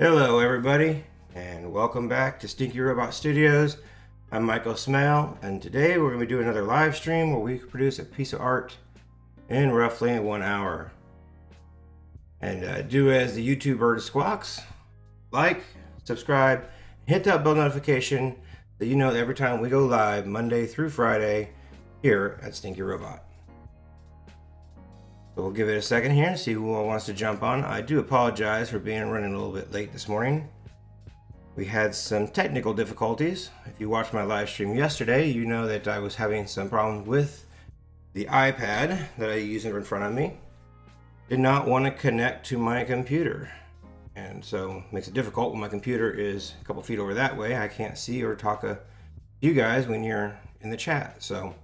Hello everybody, and welcome back to Stinky Robot Studios. I'm Michael Smale, and today we're going to be doing another live stream where we produce a piece of art in roughly 1 hour. And do as the YouTube bird squawks, like, subscribe, hit that bell notification so you know that every time we go live Monday through Friday here at Stinky Robot. So we'll give it a second here and see who wants to jump on. I do apologize for running a little bit late this morning. We had some technical difficulties. If you watched my live stream yesterday, you know that I was having some problems with the iPad that I use in front of me. Did not want to connect to my computer. And so it makes it difficult when my computer is a couple feet over that way. I can't see or talk to you guys when you're in the chat. So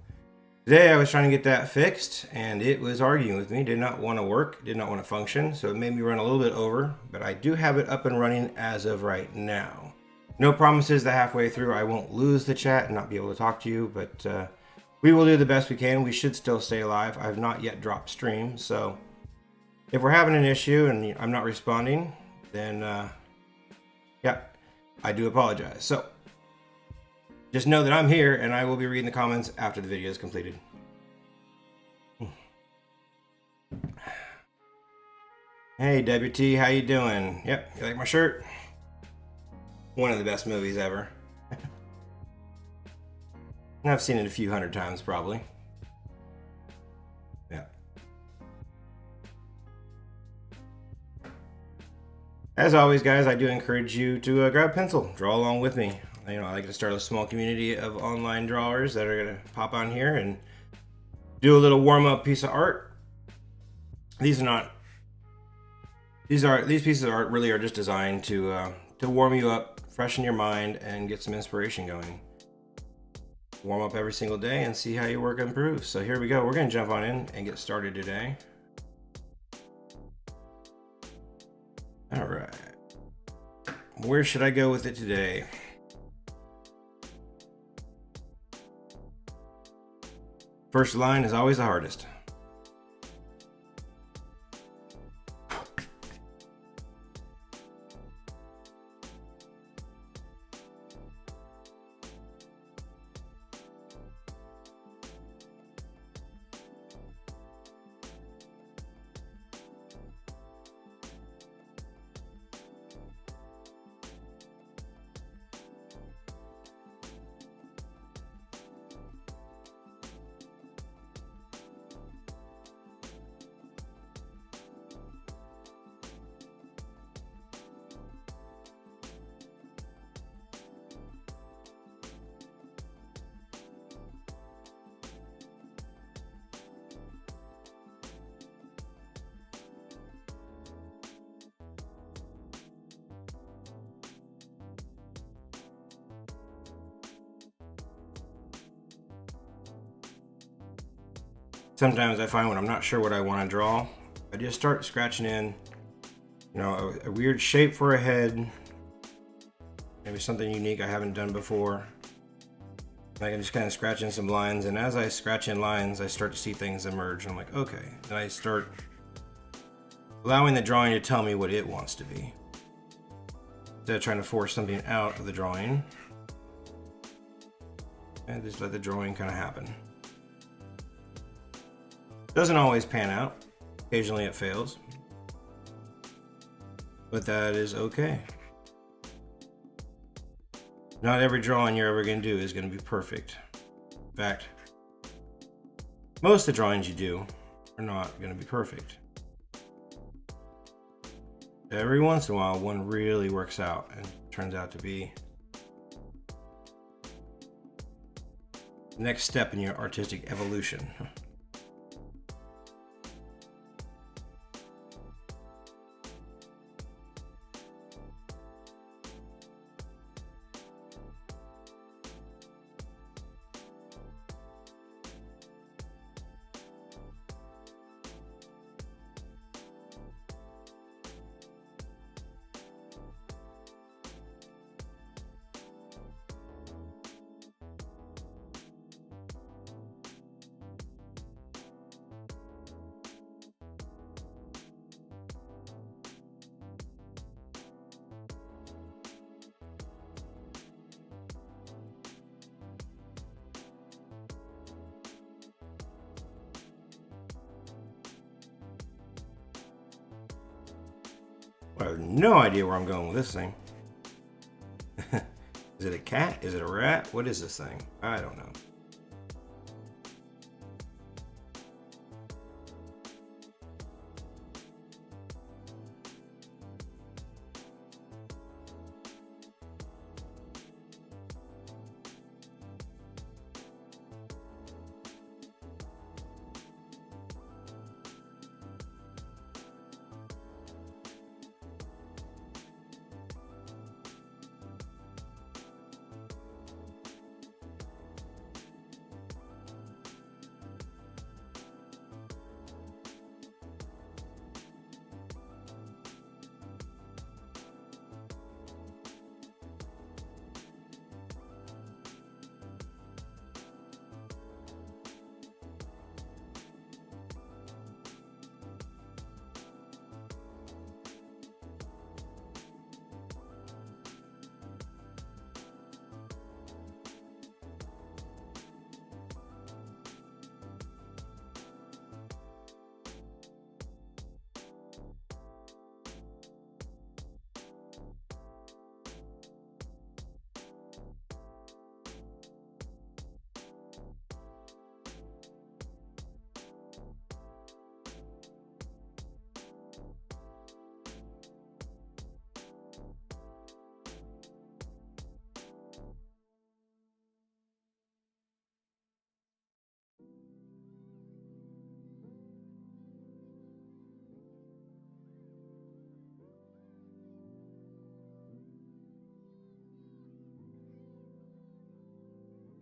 today I was trying to get that fixed and it was arguing with me, did not want to work, did not want to function, so it made me run a little bit over, but I do have it up and running as of right now. No promises that halfway through I won't lose the chat and not be able to talk to you, but we will do the best we can. We should still stay alive. I've not yet dropped stream, so if we're having an issue and I'm not responding, then yeah, I do apologize. So just know that I'm here and I will be reading the comments after the video is completed. Hey WT, how you doing? Yep, you like my shirt? One of the best movies ever. I've seen it a few hundred times probably. Yeah. As always guys, I do encourage you to grab a pencil, draw along with me. I like to start a small community of online drawers that are going to pop on here and do a little warm-up piece of art. These pieces of art really are just designed to warm you up, freshen your mind, and get some inspiration going. Warm up every single day and see how your work improves. So here we go. We're going to jump on in and get started today. All right. Where should I go with it today? First line is always the hardest. Sometimes I find when I'm not sure what I want to draw, I just start scratching in, a weird shape for a head, maybe something unique I haven't done before. I can just kind of scratch in some lines, and as I scratch in lines, I start to see things emerge. I'm like, okay. Then I start allowing the drawing to tell me what it wants to be, instead of trying to force something out of the drawing, and just let the drawing kind of happen. Doesn't always pan out. Occasionally it fails. But that is okay. Not every drawing you're ever going to do is going to be perfect. In fact, most of the drawings you do are not going to be perfect. Every once in a while, one really works out and turns out to be the next step in your artistic evolution. I have no idea where I'm going with this thing. Is it a cat? Is it a rat? What is this thing? I don't know.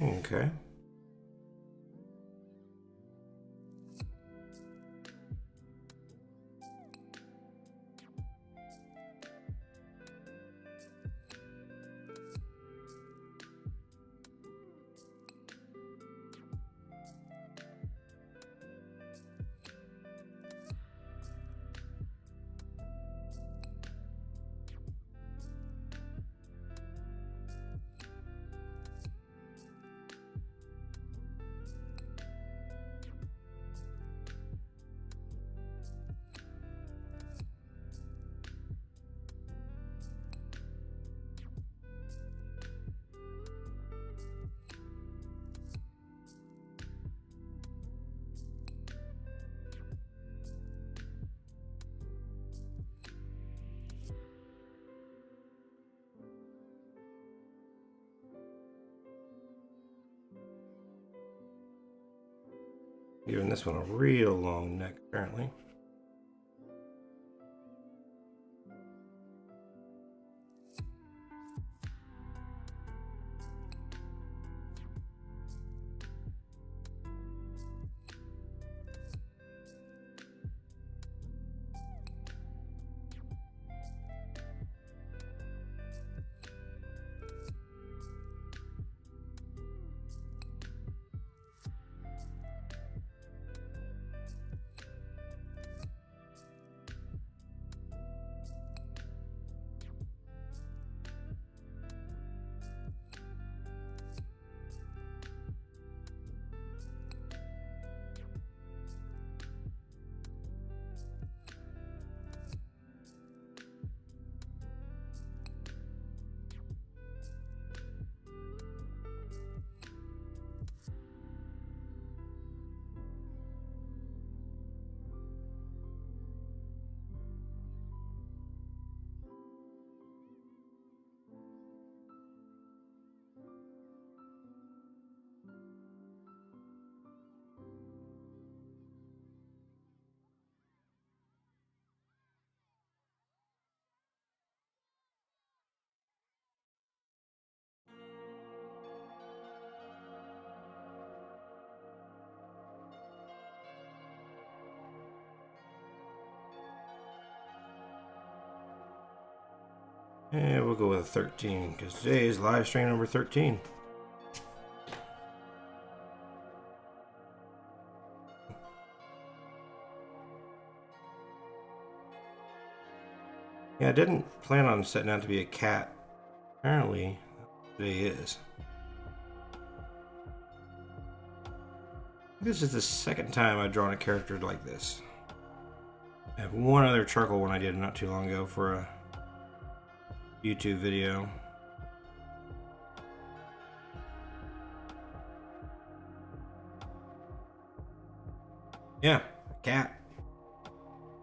Okay. Giving this one a real long neck, apparently. And we'll go with a 13 because today is live stream number 13. Yeah, I didn't plan on setting out to be a cat. Apparently, today is. This is the second time I've drawn a character like this. I have one other charcoal one I did not too long ago for a YouTube video. Yeah, cat.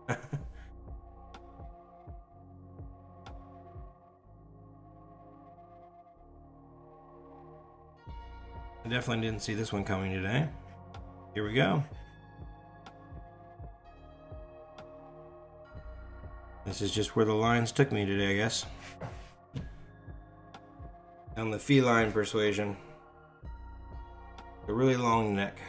I definitely didn't see this one coming today. Here we go. This is just where the lines took me today, I guess. On the feline persuasion. The really long neck.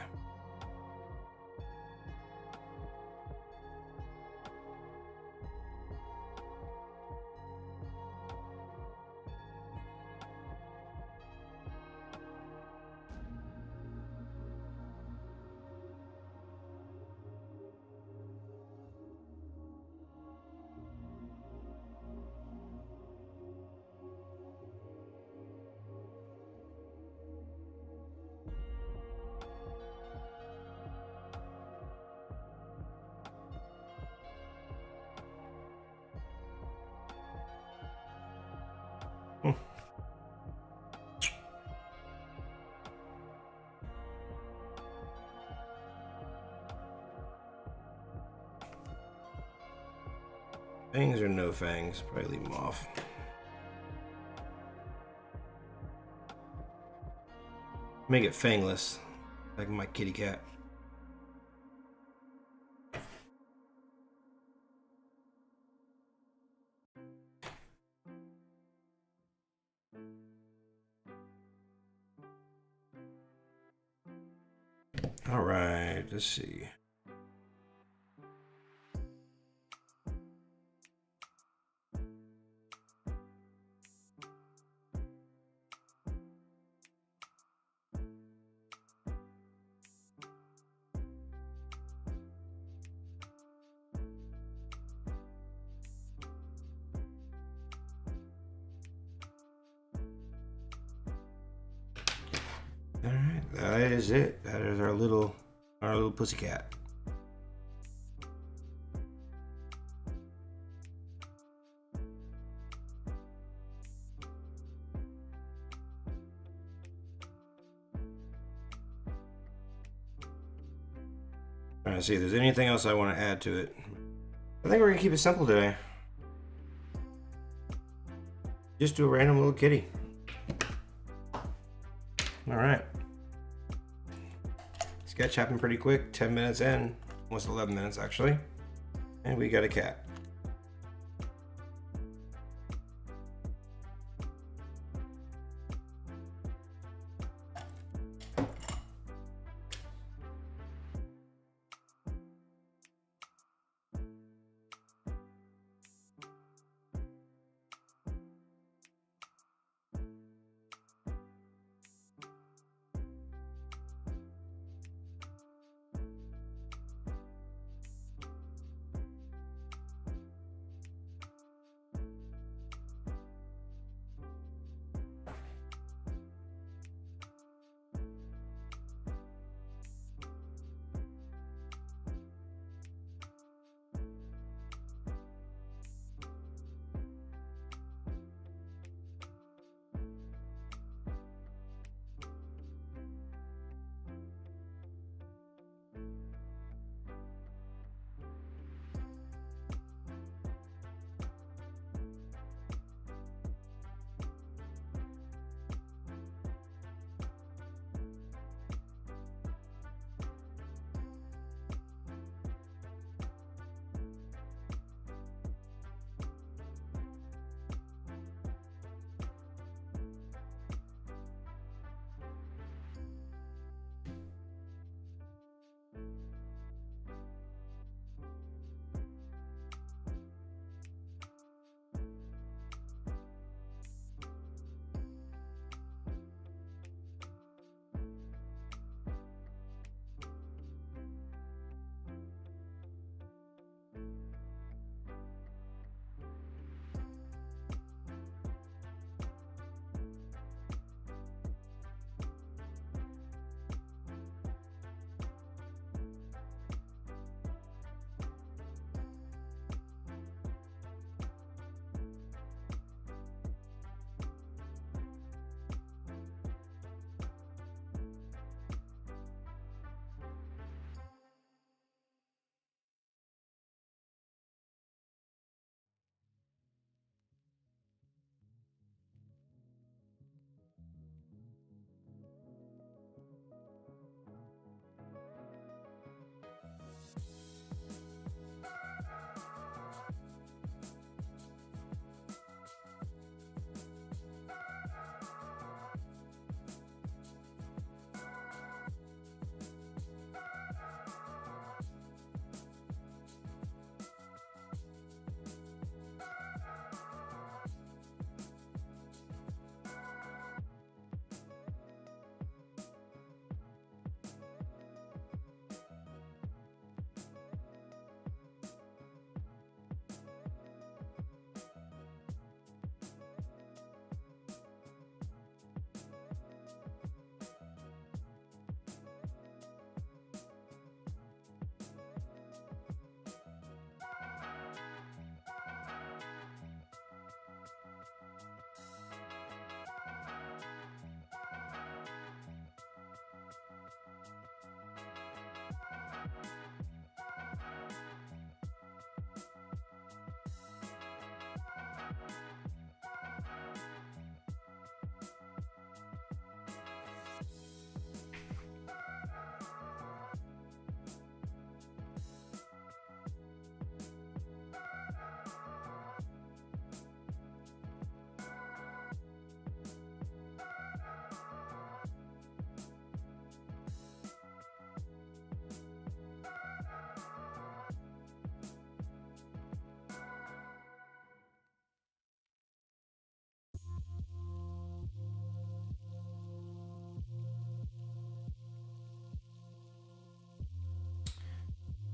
Fangs or no fangs? Probably leave them off. Make it fangless, like my kitty cat. All right, let's see. All right, that is it. That is our little pussycat. Trying to see if there's anything else I want to add to it. I think we're gonna keep it simple today. Just do a random little kitty. All right. Sketch happened pretty quick. 10 minutes in, almost 11 minutes actually, and we got a cat.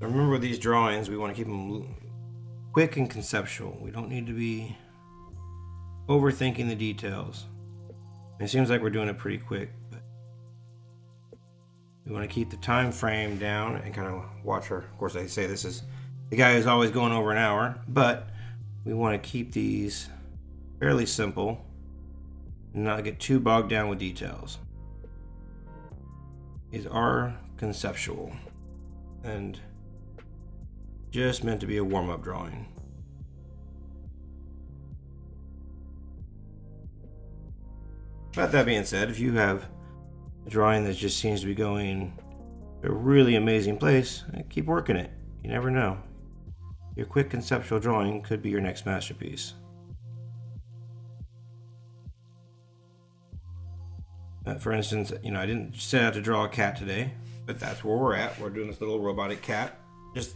Remember with these drawings, we want to keep them quick and conceptual. We don't need to be overthinking the details. It seems like we're doing it pretty quick, but we want to keep the time frame down and kind of watch her. Of course, I say this is the guy who's always going over an hour, but we want to keep these fairly simple and not get too bogged down with details. These are conceptual and just meant to be a warm-up drawing. But that being said, if you have a drawing that just seems to be going to a really amazing place, keep working it. You never know. Your quick conceptual drawing could be your next masterpiece. For instance, I didn't set out to draw a cat today, but that's where we're at. We're doing this little robotic cat, just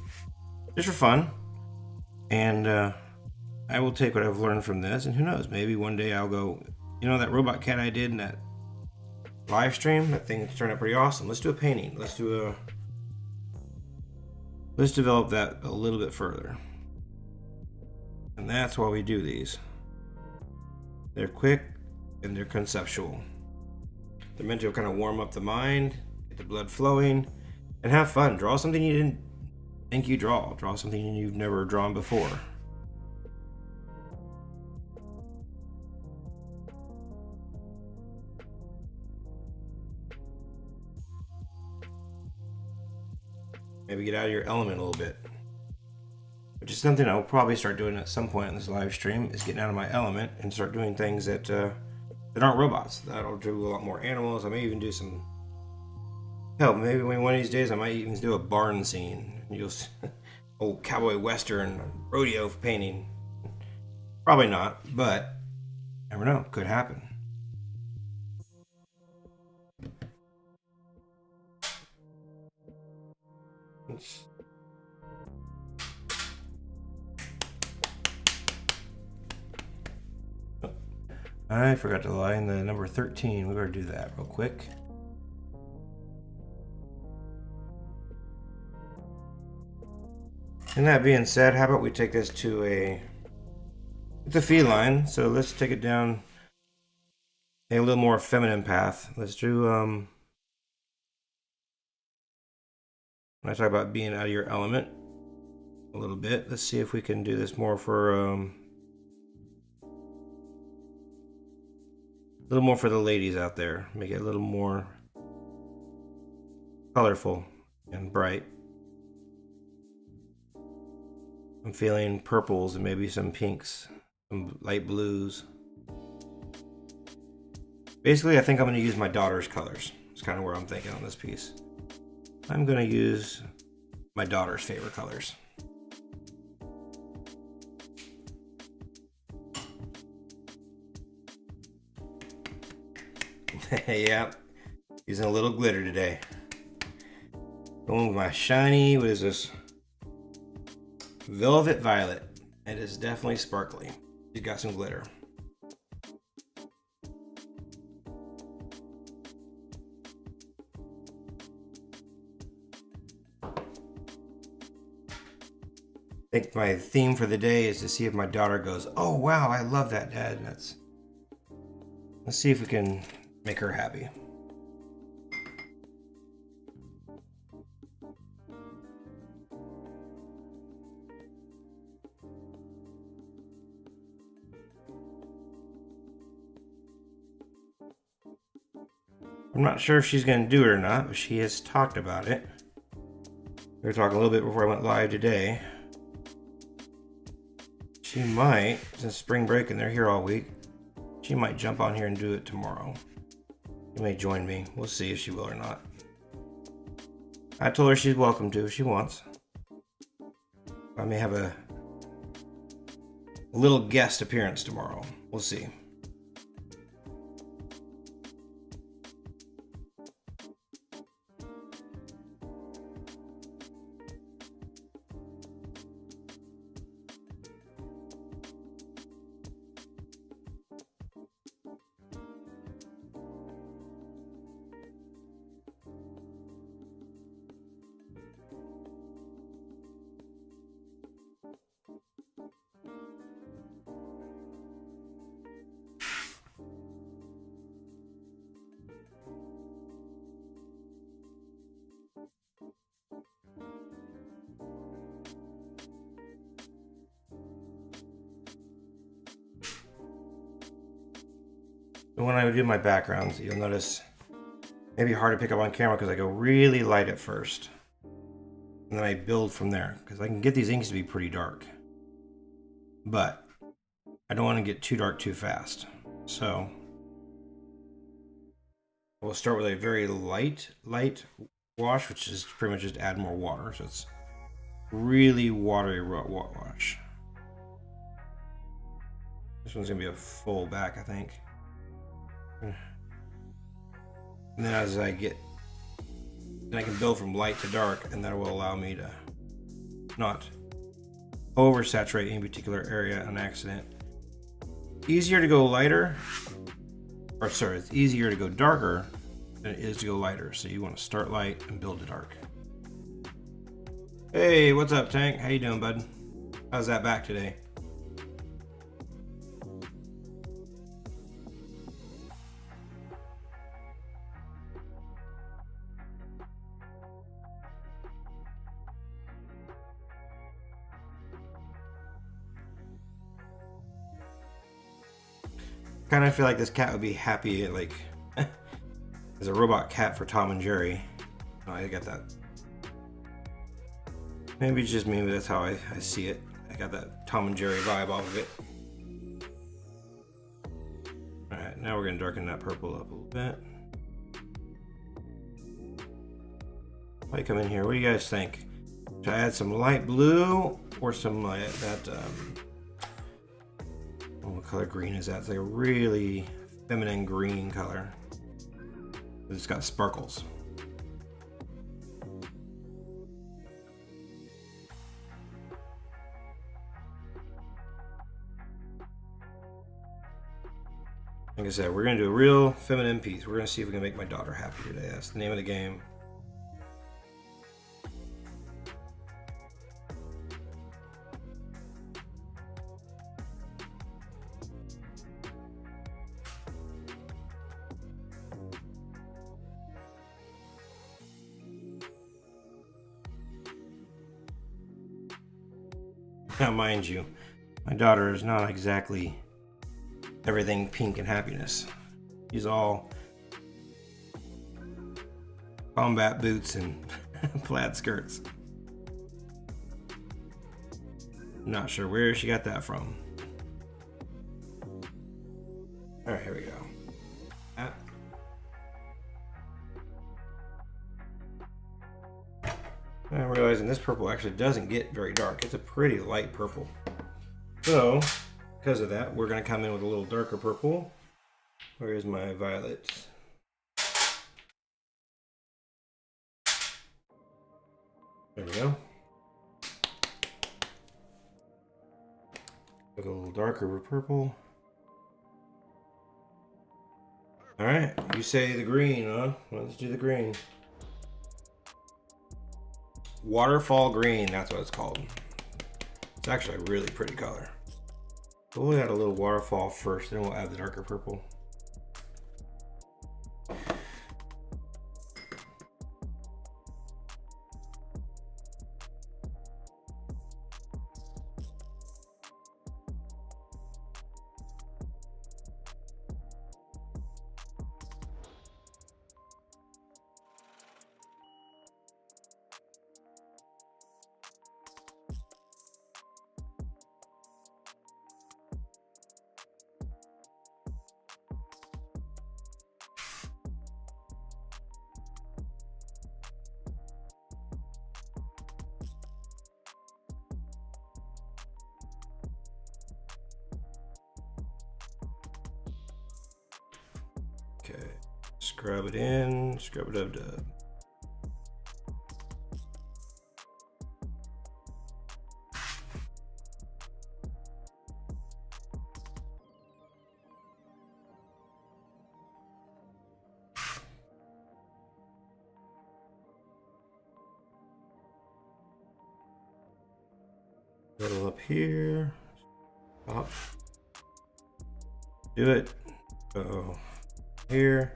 for fun. And I will take what I've learned from this, and who knows, maybe one day I'll go, that robot cat I did in that live stream, that thing turned out pretty awesome. Let's do a painting. Let's develop that a little bit further. And that's why we do these. They're quick and they're conceptual. They're meant to kind of warm up the mind, get the blood flowing, and have fun. Draw something you didn't think you draw. Draw something you've never drawn before. Maybe get out of your element a little bit. Which is something I'll probably start doing at some point in this live stream, is getting out of my element and start doing things that aren't robots. That'll do a lot more animals. I may even do some... Hell, maybe one of these days I might even do a barn scene. You'll old cowboy western rodeo painting. Probably not, but never know. Could happen. I forgot to line the number 13. We better do that real quick. And that being said, how about we take this to it's a feline, so let's take it down a little more feminine path. Let's do, when I talk about being out of your element a little bit, let's see if we can do this more for, a little more for the ladies out there. Make it a little more colorful and bright. I'm feeling purples and maybe some pinks, some light blues. Basically, I think I'm going to use my daughter's colors. It's kind of where I'm thinking on this piece. I'm going to use my daughter's favorite colors. Yeah, using a little glitter today. Going with my shiny, what is this? Velvet Violet. It is definitely sparkly. You got some glitter. I think my theme for the day is to see if my daughter goes, "Oh wow, I love that, Dad." Let's see if we can make her happy. I'm not sure if she's going to do it or not, but she has talked about it. We were talking a little bit before I went live today. She might, since spring break and they're here all week, she might jump on here and do it tomorrow. She may join me. We'll see if she will or not. I told her she's welcome to if she wants. I may have a little guest appearance tomorrow. We'll see. When I do my backgrounds, you'll notice maybe hard to pick up on camera because I go really light at first. And then I build from there because I can get these inks to be pretty dark. But I don't want to get too dark too fast. So we'll start with a very light wash, which is pretty much just add more water. So it's really watery wash. This one's gonna be a full back, I think. And then as I get, then I can build from light to dark, and that will allow me to not oversaturate any particular area on accident. Easier to go lighter, or sorry, it's easier to go darker than it is to go lighter. So you want to start light and build to dark. Hey, what's up, Tank? How you doing, bud? How's that back today? Kind of feel like this cat would be happy, like, as a robot cat for Tom and Jerry. Oh, I got that. Maybe it's just me, but that's how I see it. I got that Tom and Jerry vibe off of it. Alright, now we're going to darken that purple up a little bit. Might come in here. What do you guys think? Should I add some light blue or some that what color green is that? It's like a really feminine green color. It's got sparkles. Like I said, we're gonna do a real feminine piece. We're gonna see if we can make my daughter happy today. That's the name of the game. Now, mind you, my daughter is not exactly everything pink and happiness. She's all combat boots and plaid skirts. Not sure where she got that from. All right, here we go. I'm realizing this purple actually doesn't get very dark. It's a pretty light purple. So, because of that, we're going to come in with a little darker purple. Where is my violet? There we go. With a little darker purple. Alright, you say the green, huh? Let's do the green. Waterfall green, that's what it's called. It's actually a really pretty color. So we'll add a little waterfall first, then we'll add the darker purple. Okay, scrub it in, scrub it up to. Little up here. Stop. Do it. Uh-oh. Here,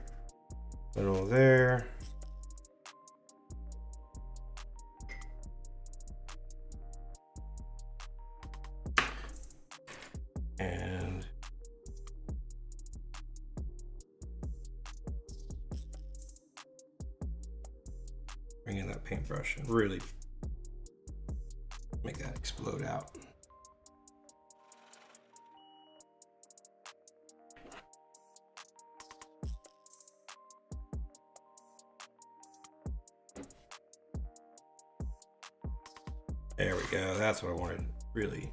little there. And bring in that paintbrush and really make that explode out. There we go. That's what I wanted, really.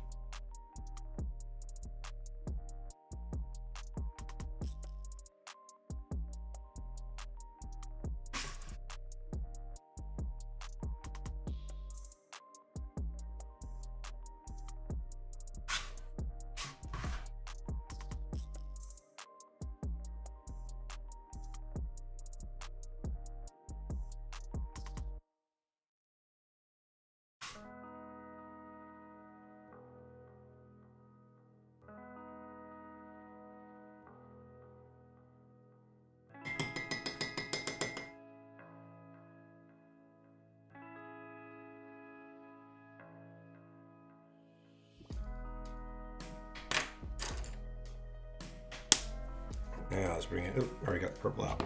Now let's bring it. Oh, already got the purple out.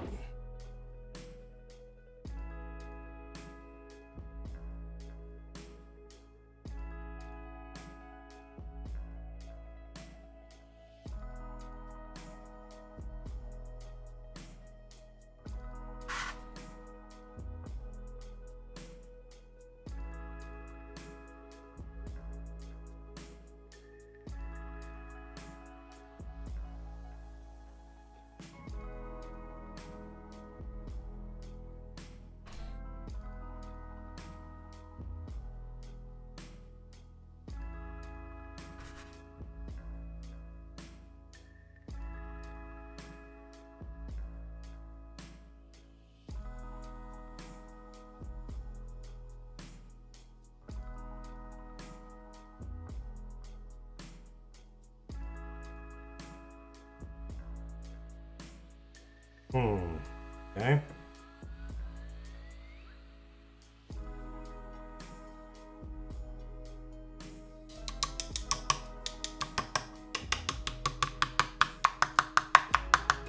Okay.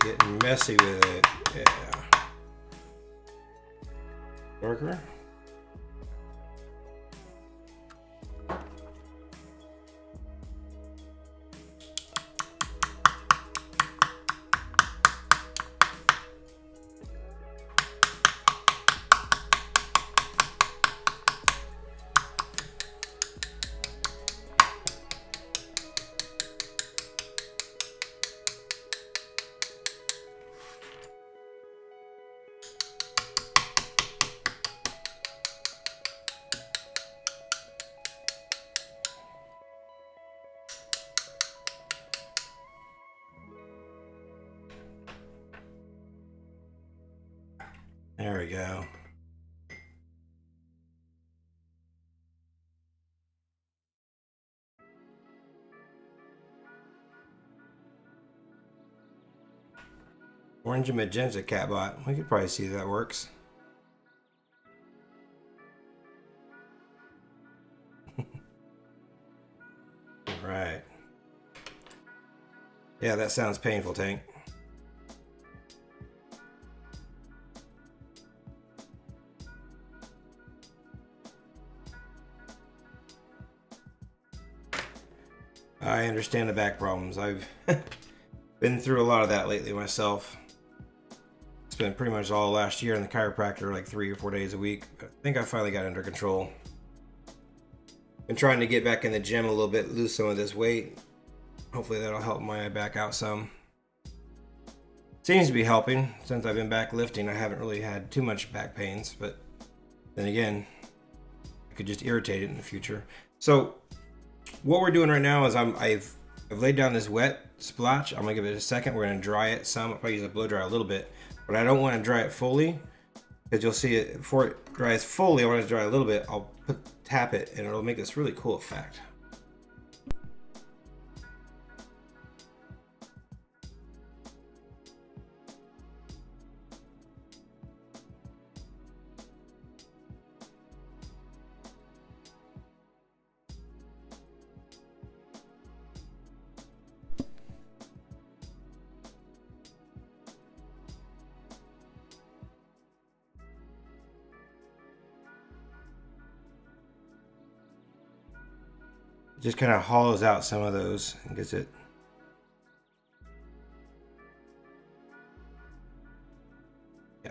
Getting messy with it. Yeah. Darker. There we go. Orange and magenta catbot. We could probably see if that works. Right. Yeah, that sounds painful, Tank. I understand the back problems. I've been through a lot of that lately myself. Spent pretty much all last year in the chiropractor, like 3 or 4 days a week. I think I finally got under control. Been trying to get back in the gym a little bit, lose some of this weight. Hopefully that'll help my back out some. Seems to be helping. Since I've been back lifting, I haven't really had too much back pains, but then again, I could just irritate it in the future. So what we're doing right now is I've laid down this wet splotch. I'm gonna give it a second. We're gonna dry it some. I'll probably use a blow dryer a little bit, but I don't want to dry it fully because you'll see it before it dries fully. I want to dry a little bit. I'll tap it and it'll make this really cool effect. just kind of hollows out some of those and gets it. Yeah,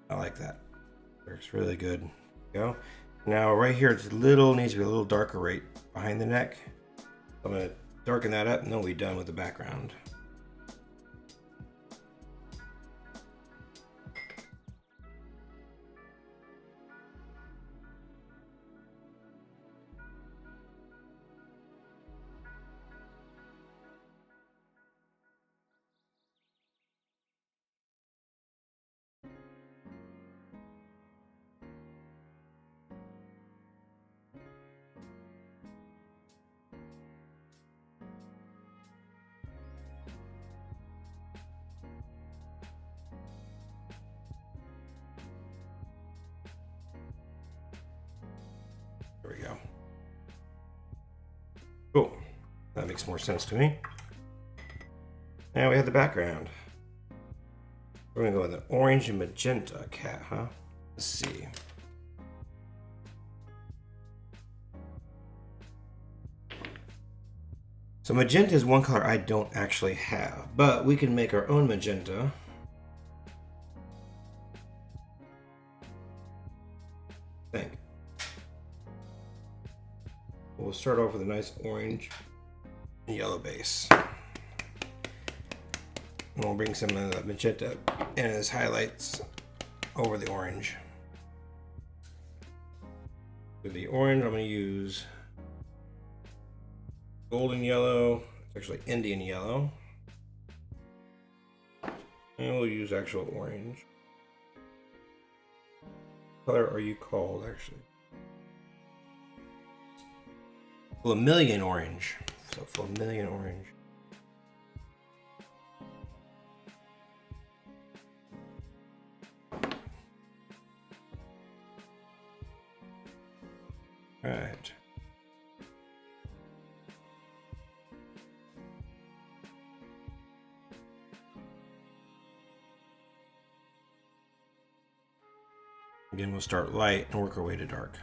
I like that. Works really good. There you go. Now right here, it's needs to be a little darker right behind the neck. I'm gonna darken that up and then we'll be done with the background. There we go. Cool. That makes more sense to me. Now we have the background. We're gonna go with an orange and magenta cat, huh? Let's see. So magenta is one color I don't actually have, but we can make our own magenta. I think. We'll start off with a nice orange and yellow base. And we'll bring some of the magenta and as highlights over the orange. With the orange, I'm going to use golden yellow. It's actually Indian yellow. And we'll use actual orange. What color are you called, actually? Flamillion orange. So flamillion orange. All right. Again, we'll start light and work our way to dark.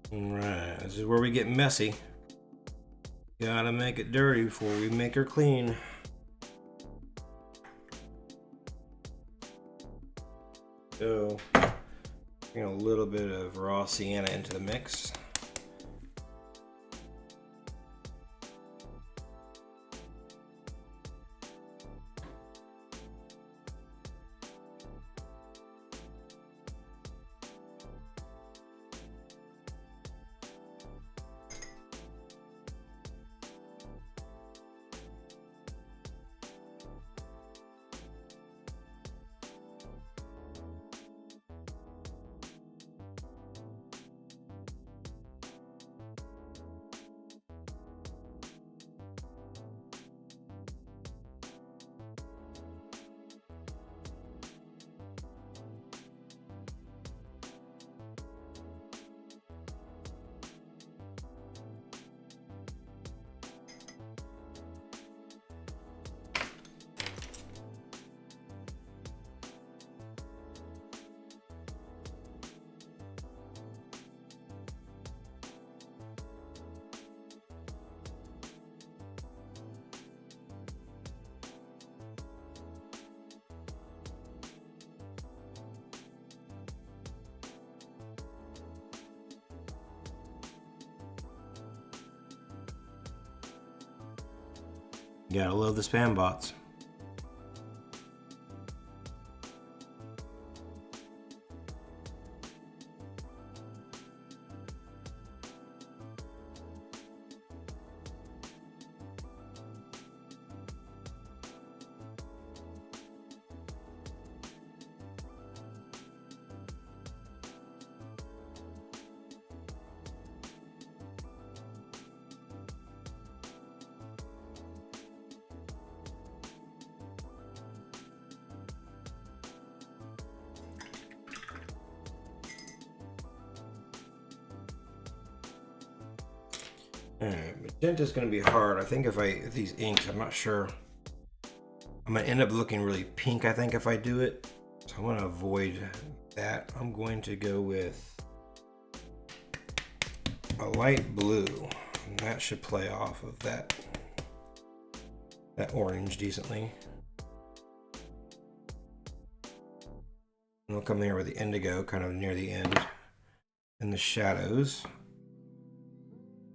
Alright, this is where we get messy. Gotta make it dirty before we make her clean. So, bring a little bit of raw sienna into the mix. You gotta love the spam bots. Alright, magenta's gonna be hard. I think if these inks, I'm not sure. I'm gonna end up looking really pink, I think, if I do it. So I wanna avoid that. I'm going to go with a light blue. And that should play off of that orange decently. And we'll come here with the indigo, kind of near the end, in the shadows.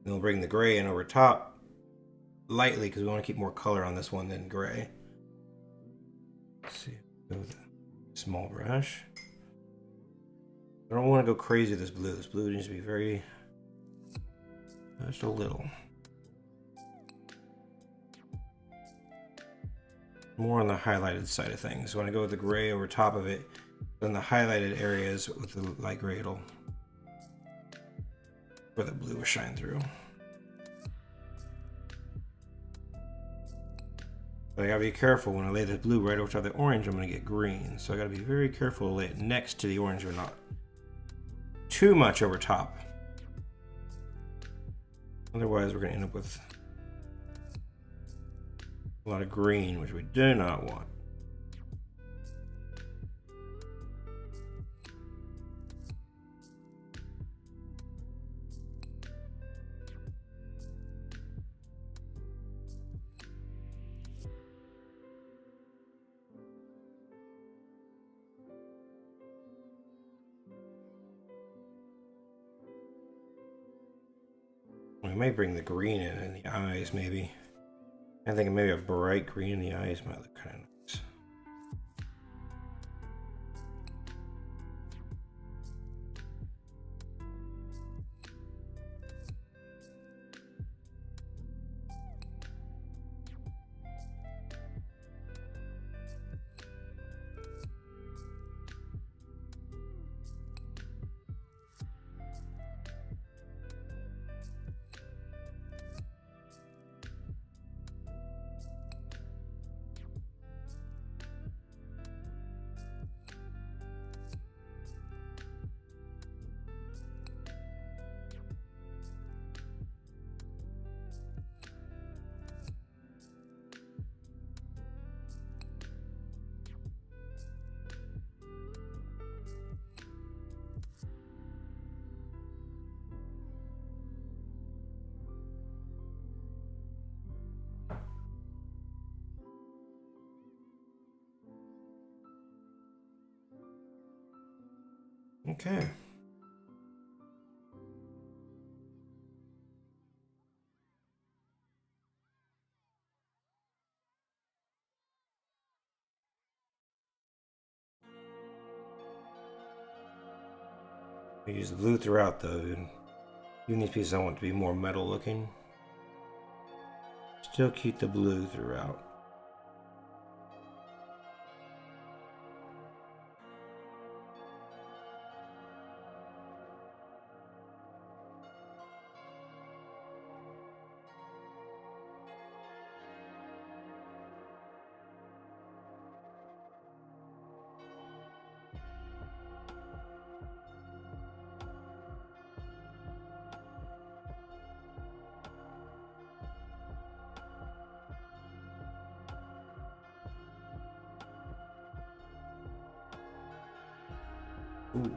And we'll bring the gray in over top lightly because we want to keep more color on this one than gray. Let's see, go with a small brush. I don't want to go crazy with this blue. This blue needs to be very, just a little. More on the highlighted side of things. So when I go with the gray over top of it, then the highlighted areas with the light gray, it'll where the blue will shine through. But I gotta be careful when I lay the blue right over top of the orange, I'm gonna get green. So I gotta be very careful to lay it next to the orange or not too much over top. Otherwise, we're gonna end up with a lot of green, which we do not want. We may bring the green in the eyes, maybe. I think maybe a bright green in the eyes might look kind of nice. Okay. I use the blue throughout though, and even these pieces I want to be more metal looking. Still keep the blue throughout. Ooh.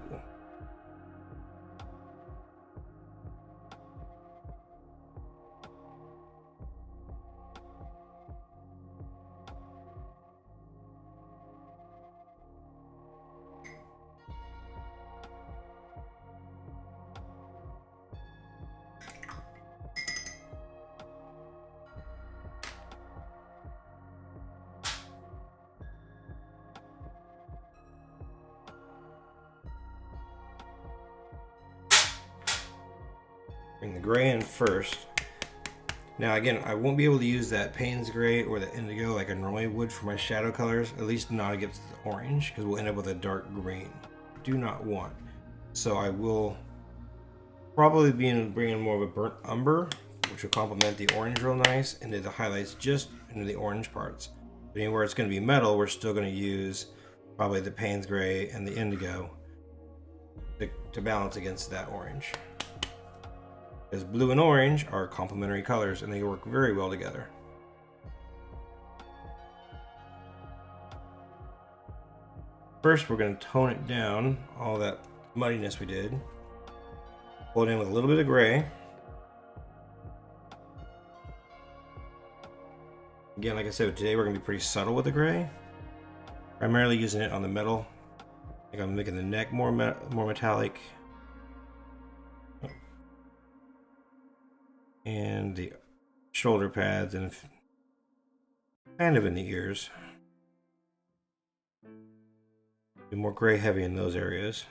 Bring the gray in first. Now again, I won't be able to use that Payne's gray or the indigo like I normally would for my shadow colors, at least not against the orange, because we'll end up with a dark green. Do not want. So I will probably be bringing more of a burnt umber, which will complement the orange real nice, into the highlights just into the orange parts. But anywhere it's going to be metal, we're still going to use probably the Payne's gray and the indigo to balance against that orange. Because blue and orange are complementary colors and they work very well together. First, we're going to tone it down, all that muddiness we did. Pull it in with a little bit of gray. Again, like I said, today we're going to be pretty subtle with the gray. Primarily using it on the metal. I think I'm making the neck more metallic. And the shoulder pads and kind of in the ears. Be more gray heavy in those areas.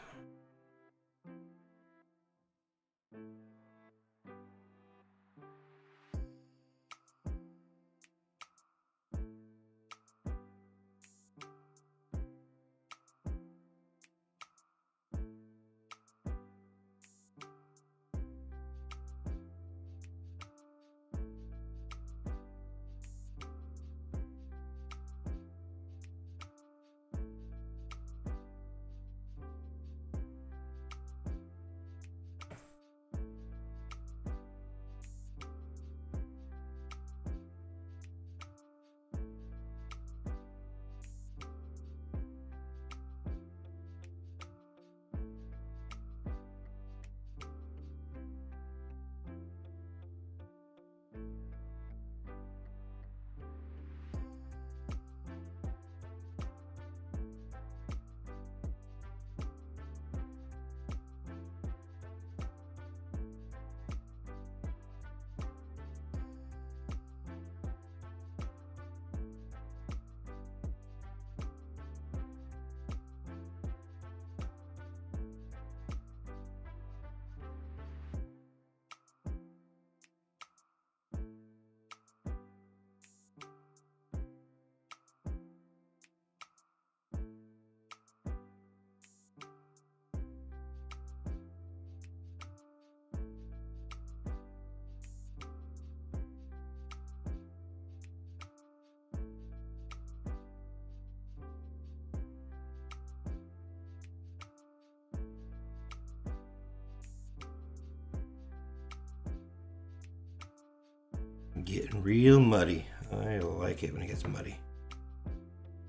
Getting real muddy. I like it when it gets muddy.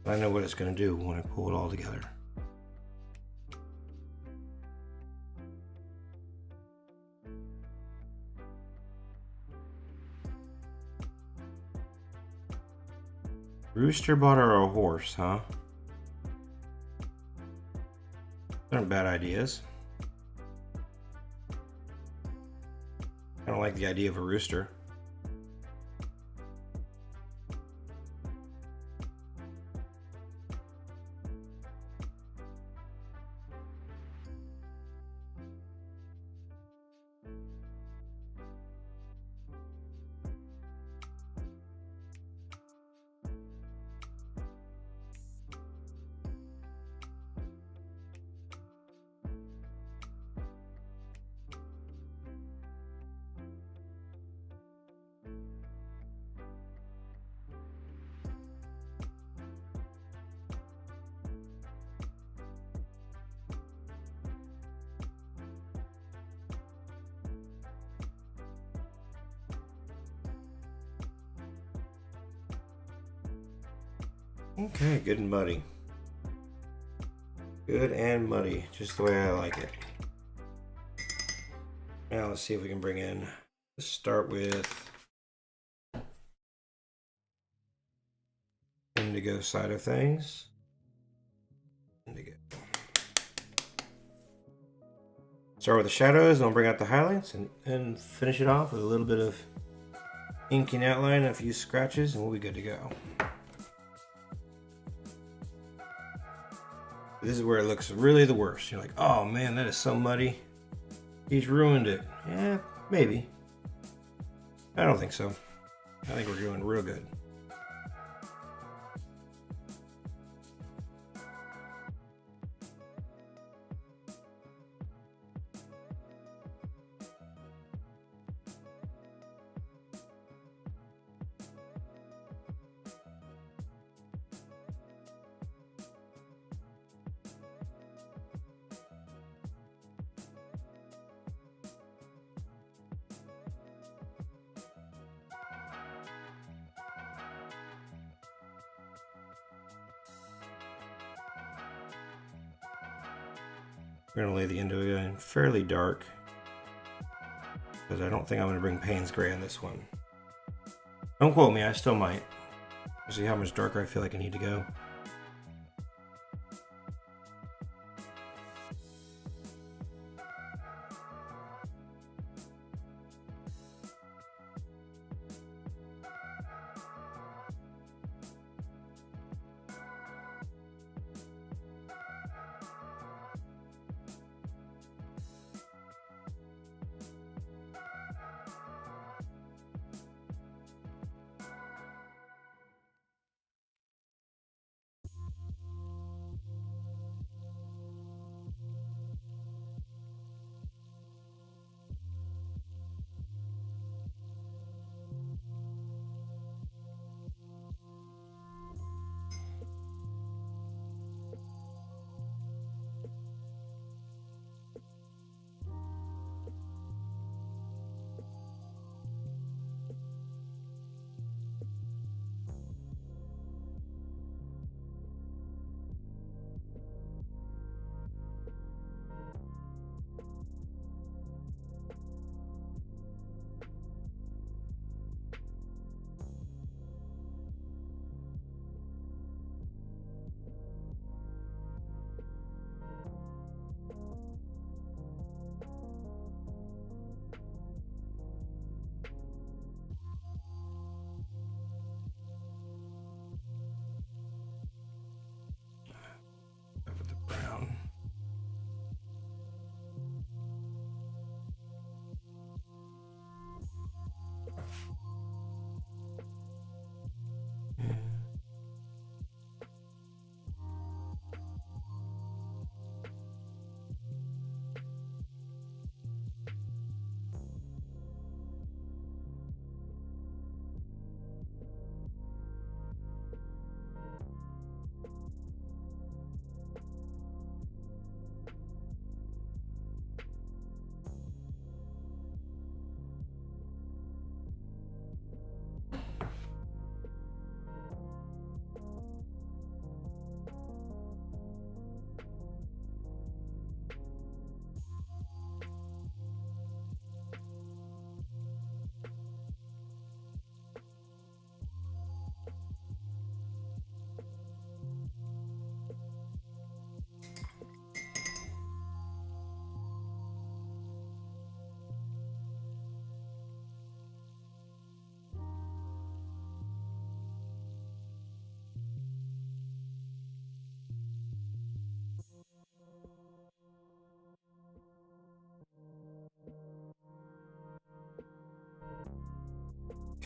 I know what it's going to do when I pull it all together. Rooster bought her a horse, huh? aren't bad ideas. I don't like the idea of a rooster. Okay, good and muddy. Good and muddy, just the way I like it. Now let's see if we can bring in, let's start with indigo side of things. Indigo. Start with the shadows, and I'll bring out the highlights and finish it off with a little bit of inking outline and a few scratches, and we'll be good to go. This is where it looks really the worst. You're like, oh man, that is so muddy. He's ruined it. Yeah, maybe. I don't think so. I think we're doing real good. We're going to lay the indigo in fairly dark, because I don't think I'm going to bring Payne's Gray on this one. Don't quote me, I still might. See how much darker I feel like I need to go.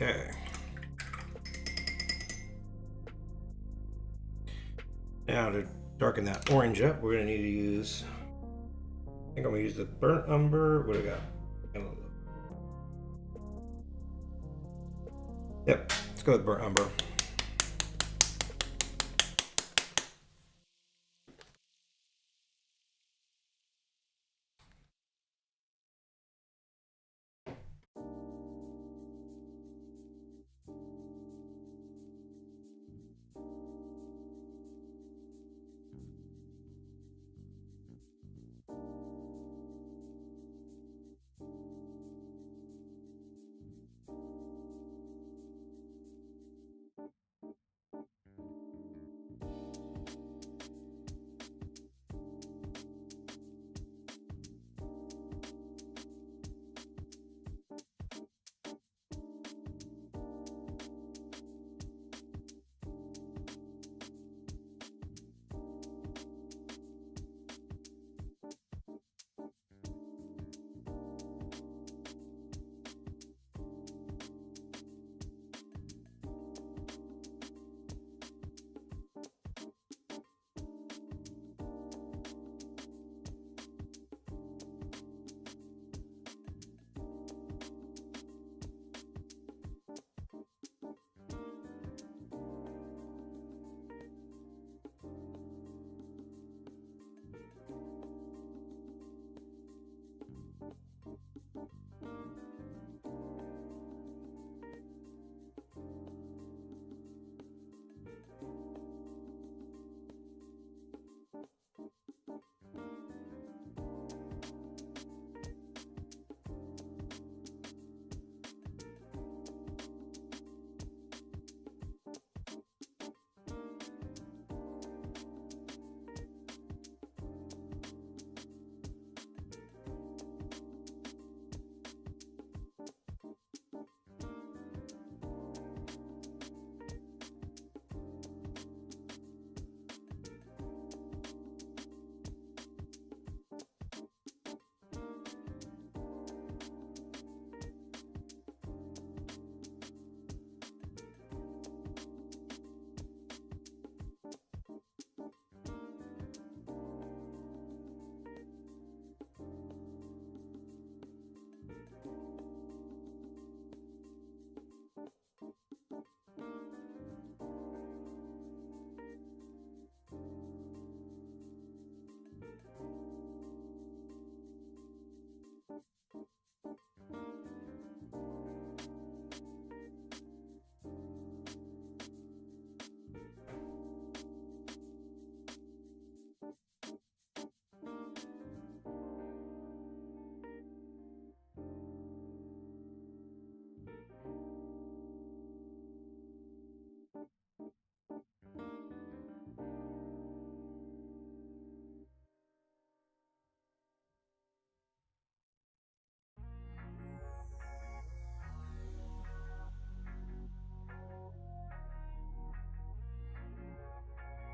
Okay. Now to darken that orange up, we're gonna need to use, I think I'm gonna use the burnt umber. What do I got? Yep, let's go with burnt umber.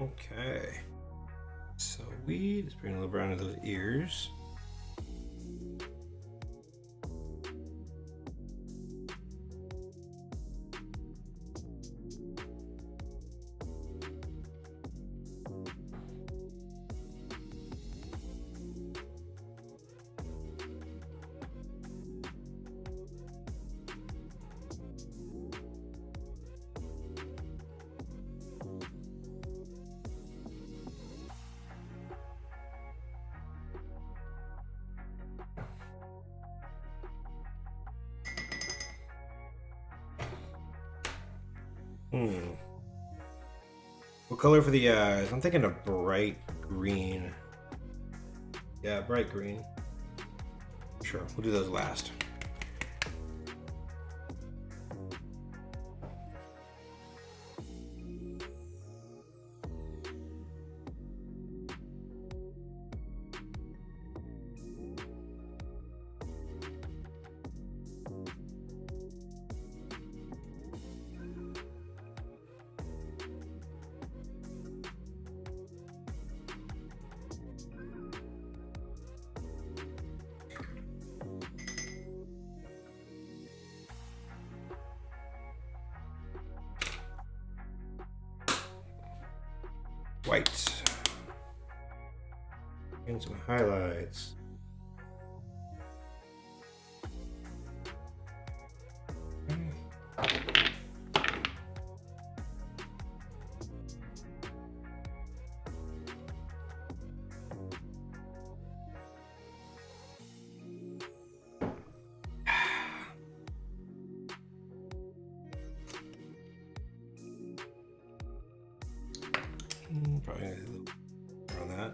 Okay, so let's bring a little brown to those ears. What color for the eyes? I'm thinking of bright green. Yeah, bright green. Sure, we'll do those last. white. And some highlights. Probably a little more on that.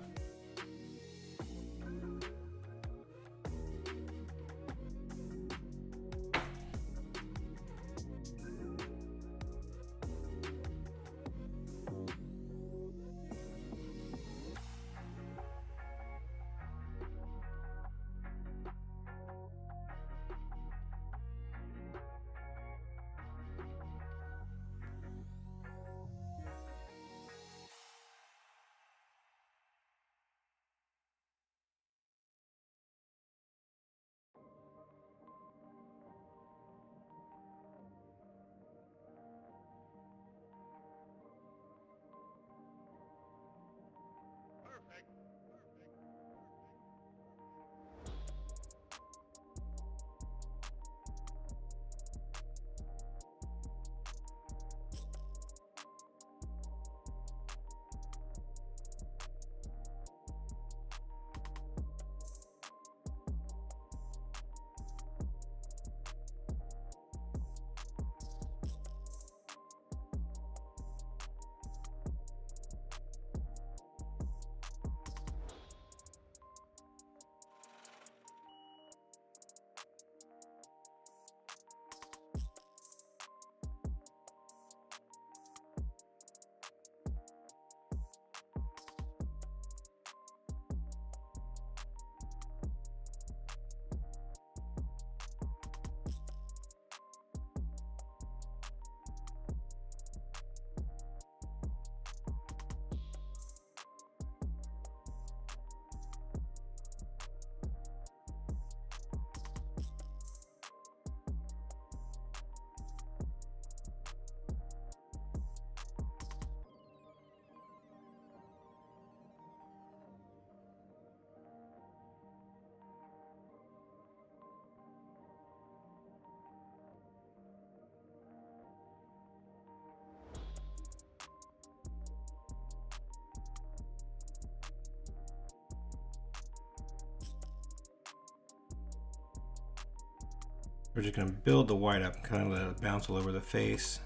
We're just going to build the white up and kind of let it bounce all over the face.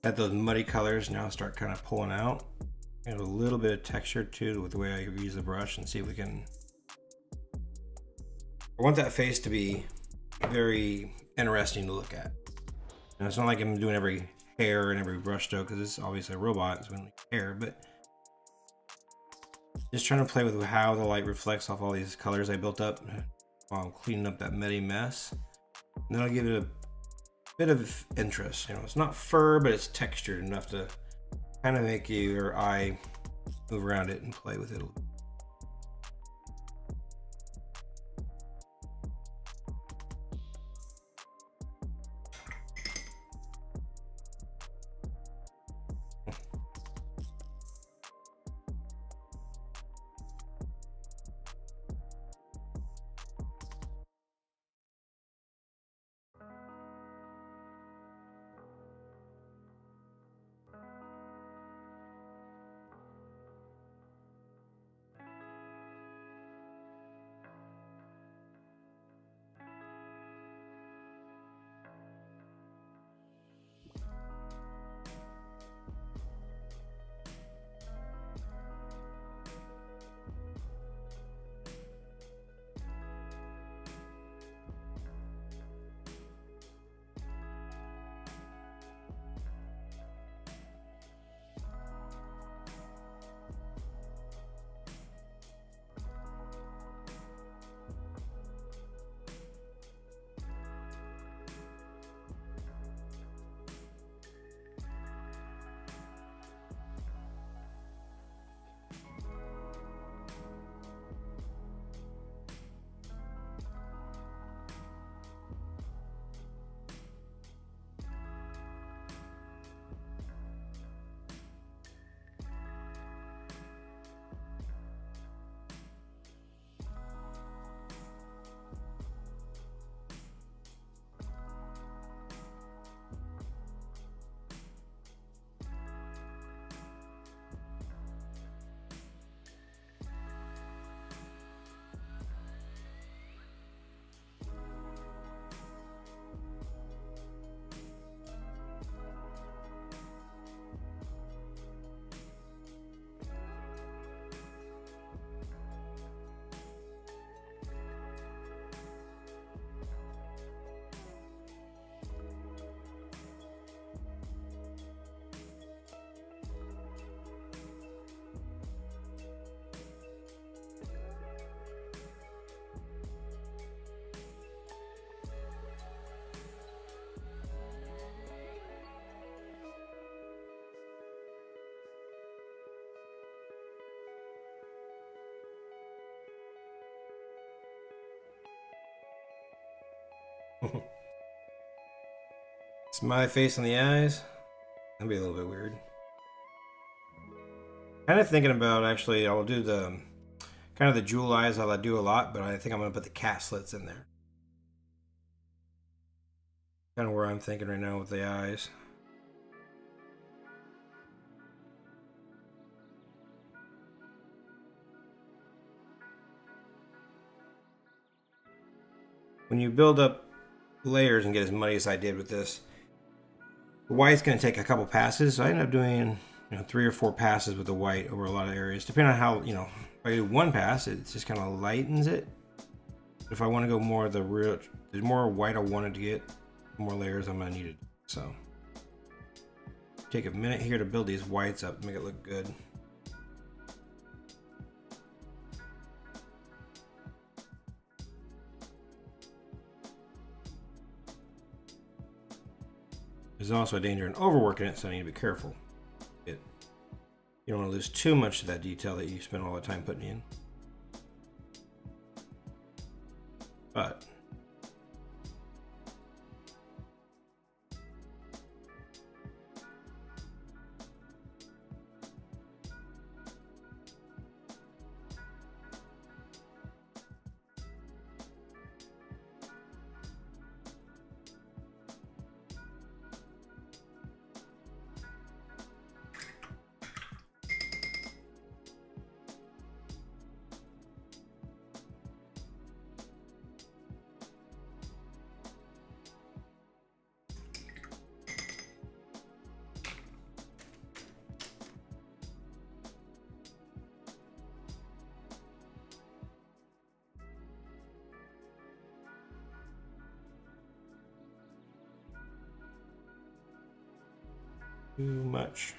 Let those muddy colors now start kind of pulling out. Add a little bit of texture too with the way I use the brush, and see if we can... I want that face to be very interesting to look at. And it's not like I'm doing every hair and every brush stroke, because it's obviously a robot, so we don't need hair, but just trying to play with how the light reflects off all these colors I built up while I'm cleaning up that muddy mess. And that'll give it a bit of interest. You know, it's not fur, but it's textured enough to kind of make your eye move around it and play with it a little. It's my face on the eyes. That'd be a little bit weird. Kind of thinking about, actually, I'll do the kind of the jewel eyes that I do a lot, but I think I'm going to put the cat slits in there. Kind of where I'm thinking right now with the eyes. When you build up layers and get as muddy as I did with this, the white's going to take a couple passes, so I end up doing 3 or 4 passes with the white over a lot of areas. Depending on how, if I do one pass, it just kind of lightens it. But if I want to go more of the real, there's more white I wanted to get, more layers I'm going to need it. So take a minute here to build these whites up, make it look good. There's also a danger in overworking it, so I need to be careful. You don't want to lose too much of that detail that you spend all the time putting in. But too much.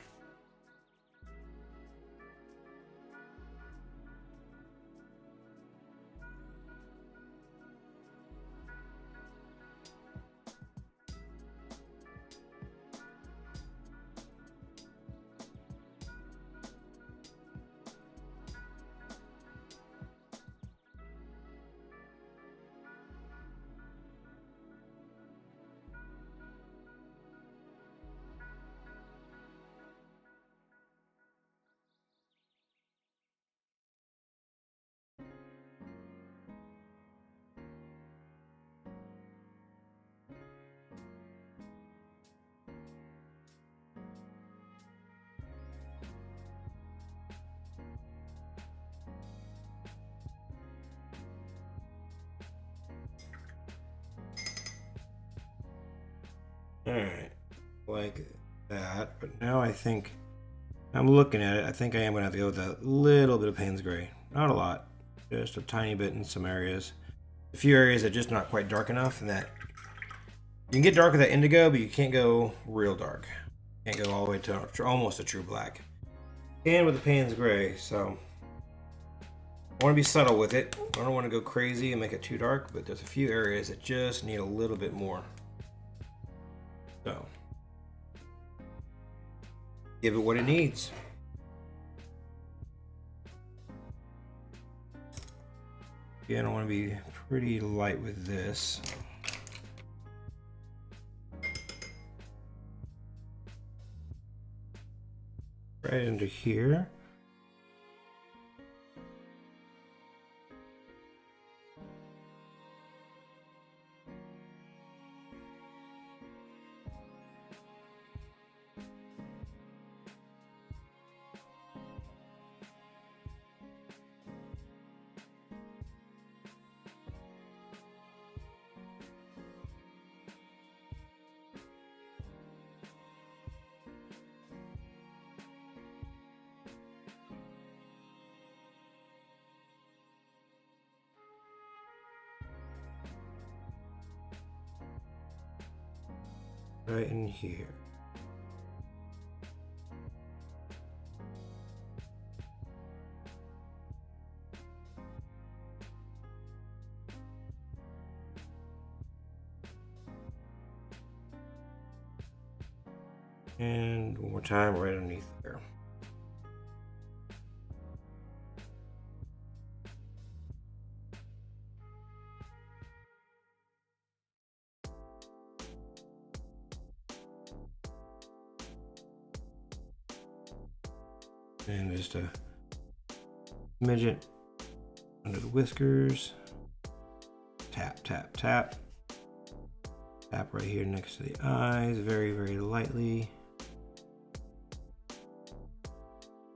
Alright, like that, but now I think, I'm looking at it, I think I am going to have to go with a little bit of Payne's Gray. Not a lot, just a tiny bit in some areas. A few areas that are just not quite dark enough, and that you can get dark with that indigo, but you can't go real dark. Can't go all the way to almost a true black. And with the Payne's Gray, so I want to be subtle with it. I don't want to go crazy and make it too dark, but there's a few areas that just need a little bit more. So, give it what it needs. Again, I want to be pretty light with this. Right into here. Right in here. And one more time right underneath there. And just a midget under the whiskers. Tap, tap, tap. Tap right here next to the eyes, very, very lightly.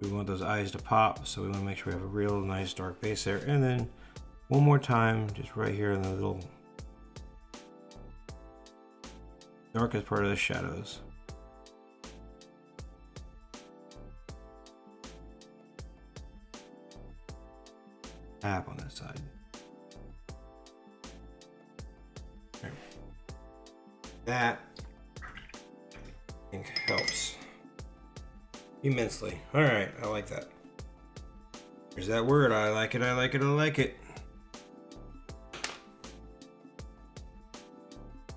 We want those eyes to pop, so we want to make sure we have a real nice dark base there. And then one more time, just right here in the little darkest part of the shadows. Tap on that side. There. That I think helps immensely. All right, I like that. There's that word. I like it. I like it. I like it.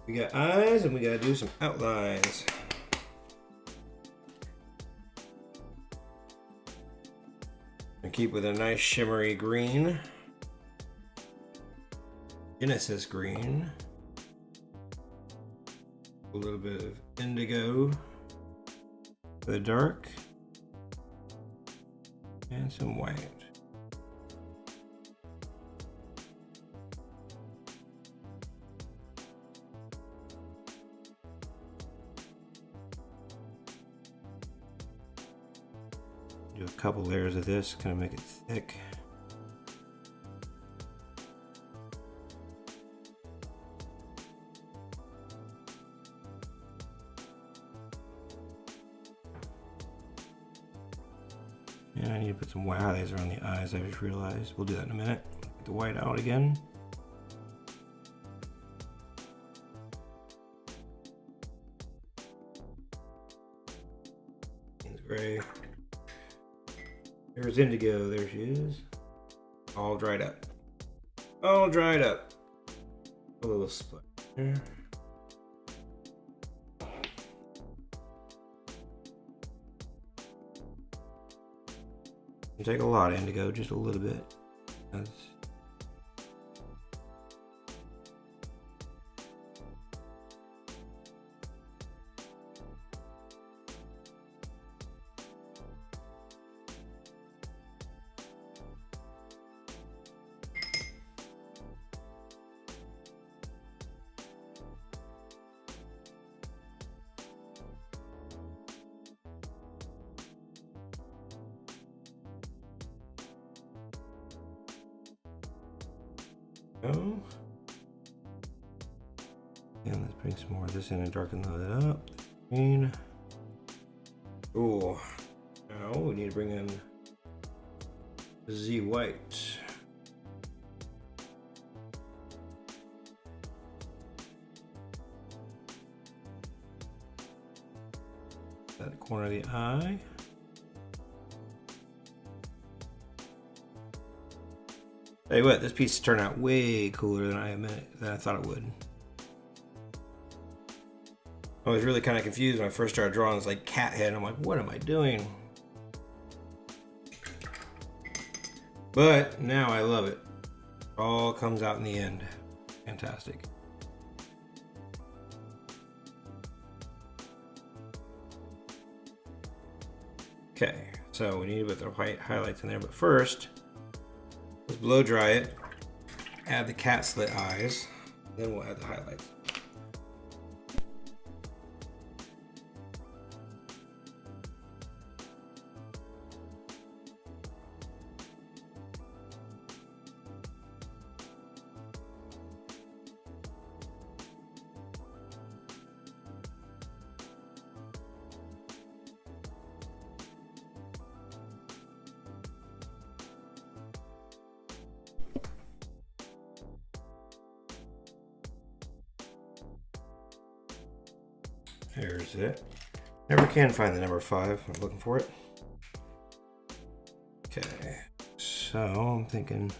We got eyes, and we gotta do some outlines. And keep with a nice shimmery green. Genesis green. A little bit of indigo for the dark. And some white. Do a couple layers of this, kind of make it thick. And I need to put some white highlights around the eyes, I just realized. We'll do that in a minute. Get the white out again. Gray. There's indigo, there she is. All dried up. All dried up. A little split there. You take a lot of indigo, just a little bit. That's go. And let's bring some more of this in and darken that up. Green. Cool. Now we need to bring in Z white. That corner of the eye. Tell you what, this piece turned out way cooler than I thought it would. I was really kind of confused when I first started drawing this like cat head. I'm like, what am I doing? But now I love it. It all comes out in the end. Fantastic. Okay, so we need to put the white highlights in there, but first, let's blow dry it, add the cat slit eyes, then we'll add the highlights. There's it. Never can find the number 5. I'm looking for it. Okay, so I'm thinking.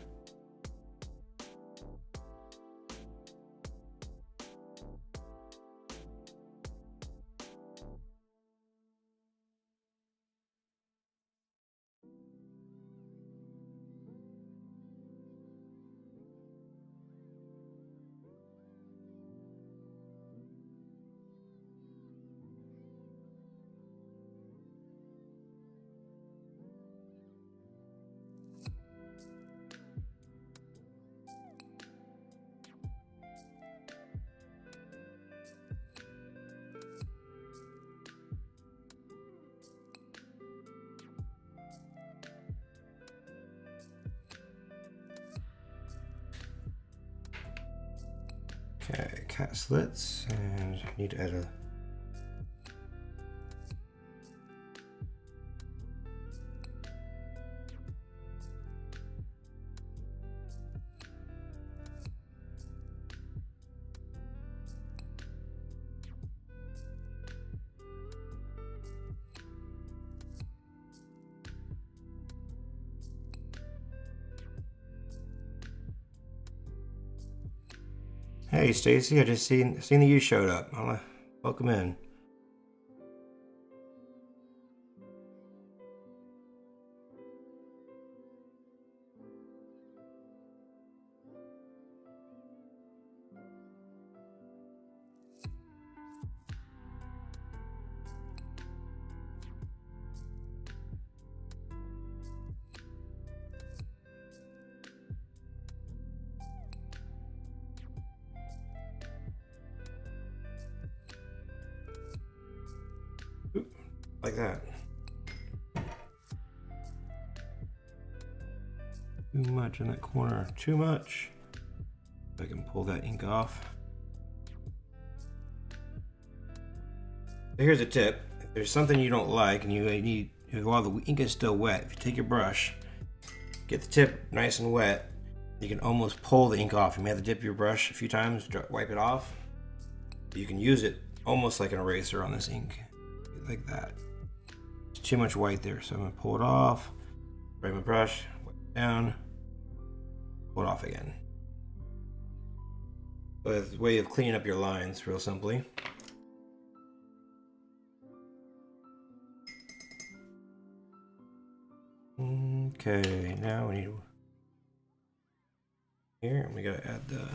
Okay, cat slits, and need to add a Hey Stacy, I just seen that you showed up. Welcome in. Oop, like that. Too much in that corner. Too much. I can pull that ink off. Here's a tip. If there's something you don't like and you need, while the ink is still wet, if you take your brush, get the tip nice and wet, you can almost pull the ink off. You may have to dip your brush a few times, wipe it off. You can use it almost like an eraser on this ink, like that. There's too much white there, so I'm gonna pull it off, grab my brush, wipe it down, pull it off again. So it's a way of cleaning up your lines, real simply. Okay, now we need here, and we gotta add the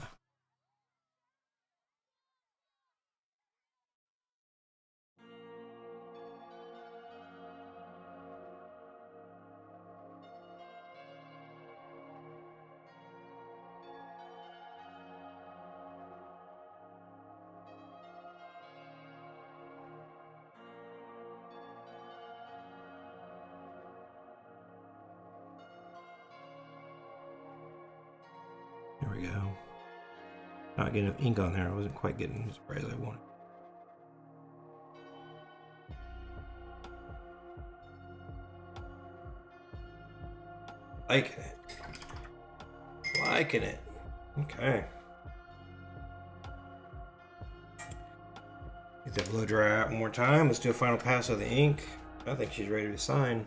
there we go. Not getting enough ink on there. I wasn't quite getting as bright as I wanted. Liking it. Liking it. Okay. Get that blow dry out one more time. Let's do a final pass of the ink. I think she's ready to sign.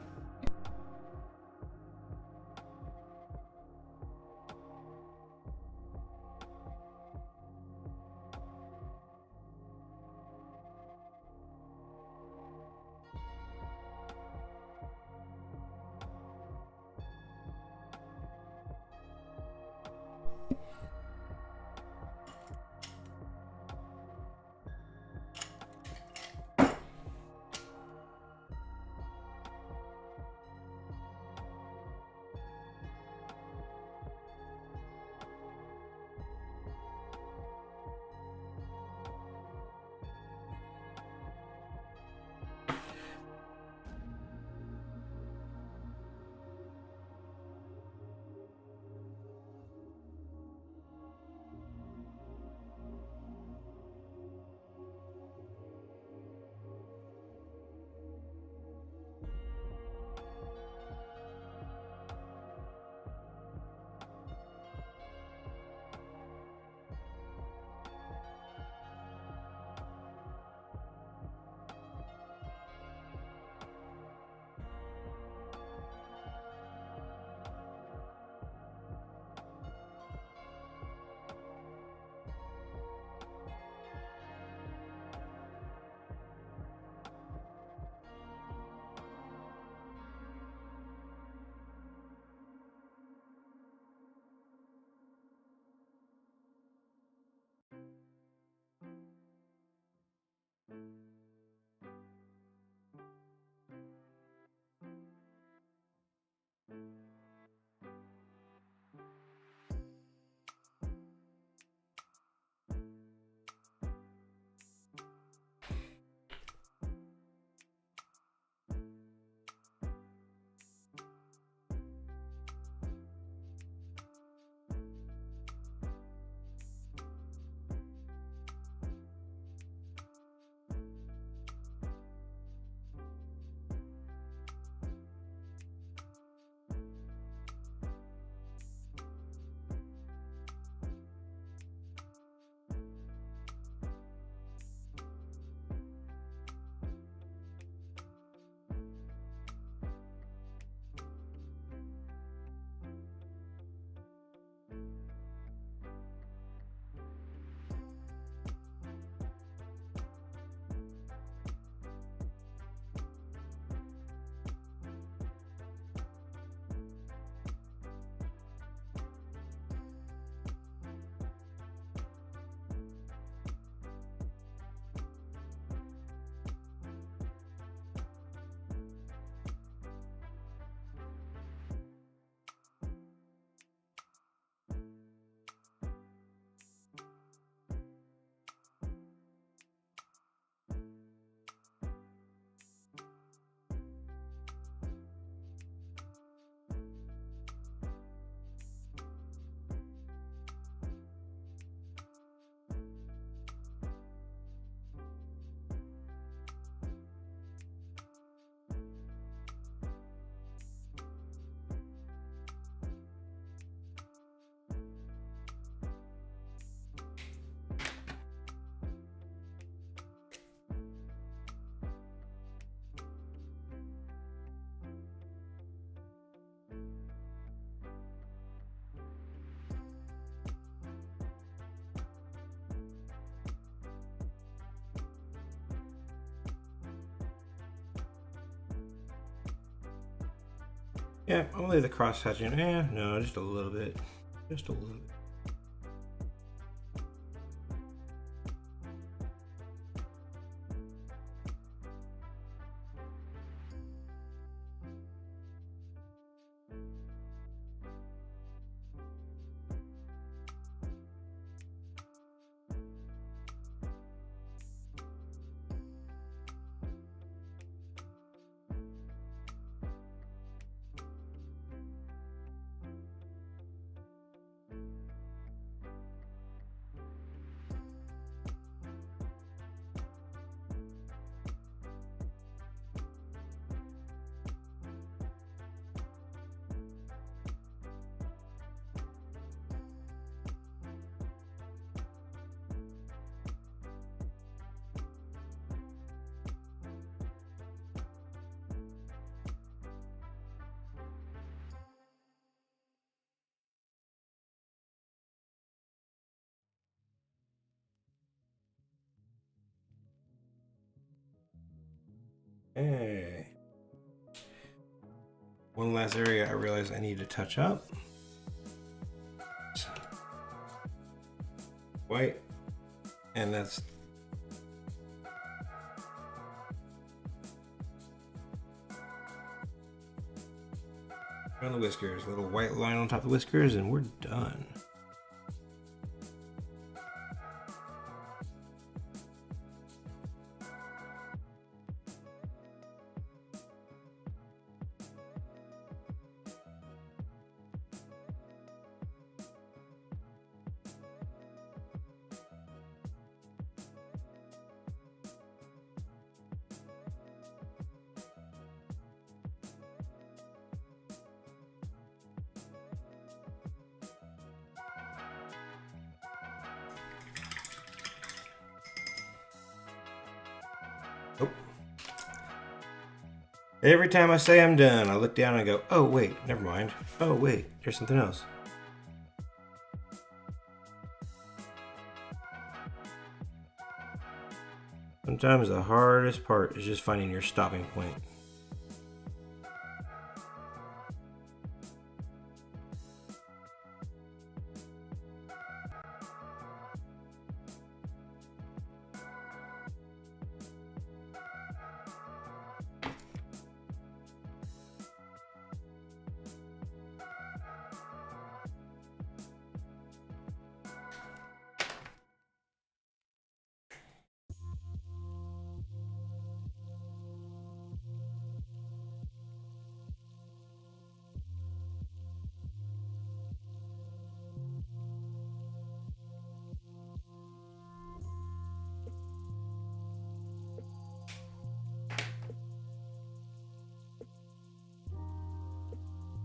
Yeah, I'll leave the cross hatching. No, just a little bit. Just a little bit. Hey. One last area I realized I need to touch up. White. And that's around the whiskers. A little white line on top of the whiskers, and we're done. Oh. Every time I say I'm done, I look down and I go, oh wait, never mind. Oh wait, there's something else. Sometimes the hardest part is just finding your stopping point.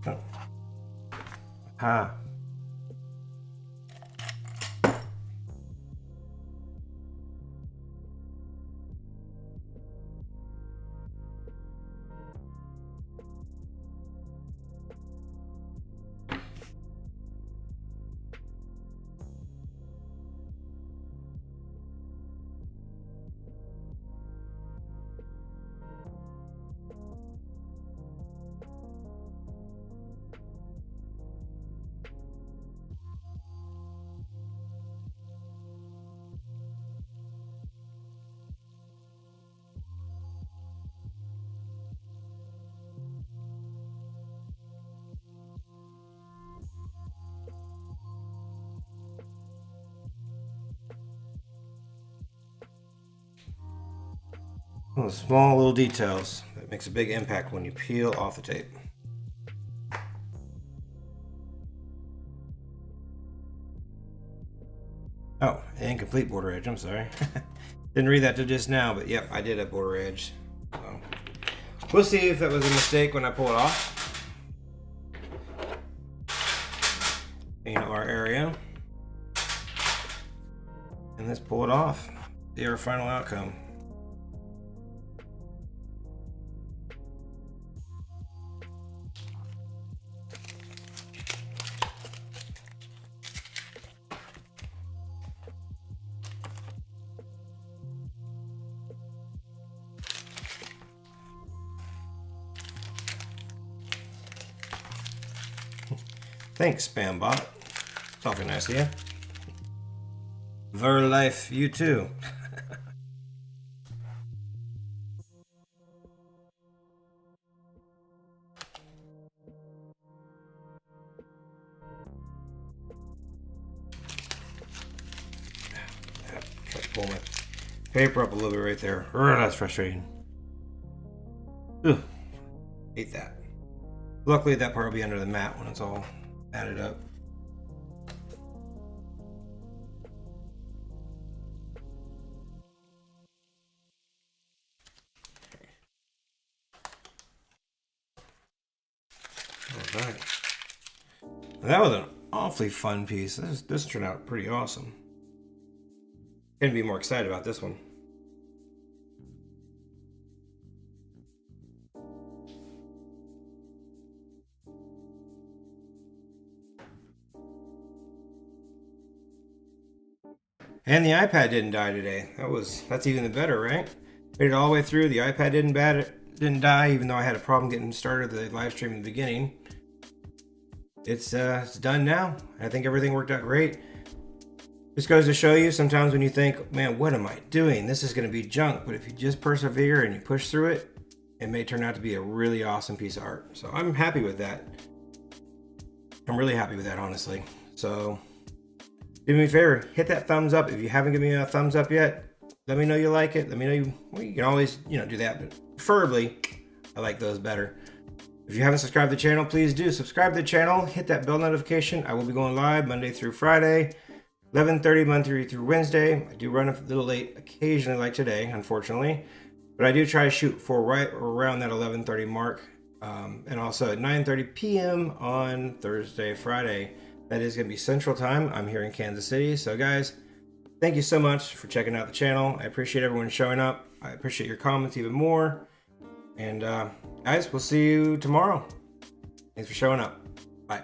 Oh. Ah. Those small little details that makes a big impact when you peel off the tape. Oh, incomplete border edge, I'm sorry. Didn't read that till just now, but yep, I did a border edge. So we'll see if that was a mistake when I pull it off. Paint our area. And let's pull it off. See our final outcome. Thanks, spam bot. It's awfully nice of you. Ver life, you too. Try to pull my paper up a little bit right there. That's frustrating. Ugh. Hate that. Luckily, that part will be under the mat when it's all added up. All right. That was an awfully fun piece. This turned out pretty awesome. Gonna be more excited about this one. And the iPad didn't die today. That's even better, right? Made it all the way through. The iPad didn't die, even though I had a problem getting started the live stream in the beginning. It's done now. I think everything worked out great. This goes to show you sometimes when you think, man, what am I doing? This is going to be junk. But if you just persevere and you push through it, it may turn out to be a really awesome piece of art. So I'm happy with that. I'm really happy with that, honestly. So do me a favor, hit that thumbs up. If you haven't given me a thumbs up yet, let me know you like it. Let me know you can always, do that, but preferably, I like those better. If you haven't subscribed to the channel, please do subscribe to the channel. Hit that bell notification. I will be going live Monday through Friday, 11:30 Monday through Wednesday. I do run a little late occasionally, like today, unfortunately, but I do try to shoot for right around that 11:30 mark, and also at 9:30 p.m. on Thursday, Friday. That is going to be Central Time. I'm here in Kansas City. So guys, thank you so much for checking out the channel. I appreciate everyone showing up. I appreciate your comments even more. And guys, we'll see you tomorrow. Thanks for showing up. Bye.